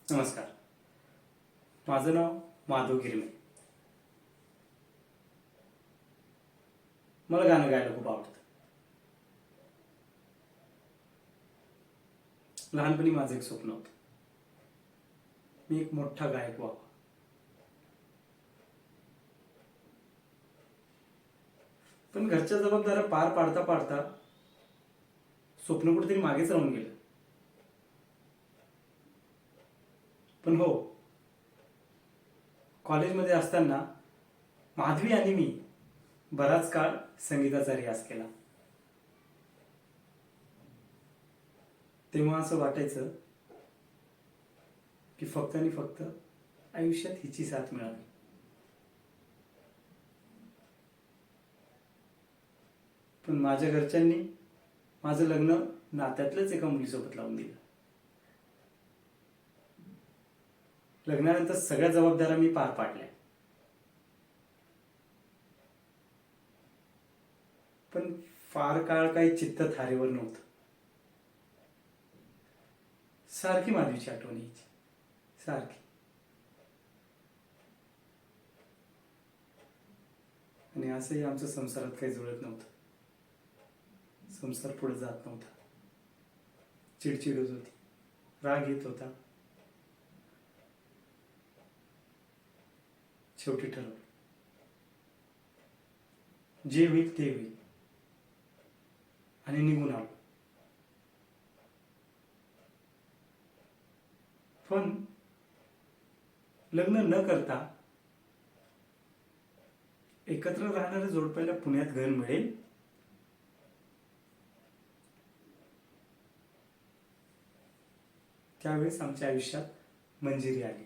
नमस्कार. माझं नाव माधव गिरमे. मला गाणं गायला खूप आवडतं. लहानपणी माझं एक स्वप्न होतं, मी एक मोठा गायक व्हावा. पण घरच्या जबाबदाऱ्या पार पाडता पाडता स्वप्न कुठेतरी मागेच राहून गेलं. पण हो, कॉलेजमध्ये असताना माधवी आणि मी बराच काळ संगीताचा रियाज केला. तेव्हा असं वाटायचं की फक्त आणि फक्त आयुष्यात हिची साथ मिळावी. पण माझ्या घरच्यांनी माझं लग्न नात्यातल्याच एका मुलीसोबत लावून दिलं. लग्नानंतर सगळ्या जबाबदाऱ्या मी पार पाडल्या. पण फार काळ काही चित्त थारेवर नव्हतं. सारखी माधवीची आठवण यायची, सारखी. आणि असंही आमच्या संसारात काही जुळत नव्हतं. संसार पुढे जात नव्हता. चिडचिड होत होती, राग येत होता. शेवटी ठरवलं, जे होईल ते होईल, आणि निघून आलो. पण लग्न न करता एकत्र राहणाऱ्या जोडप्याला पुण्यात घर मिळेल त्यावेळेस आमच्या आयुष्यात मंजिरी आली.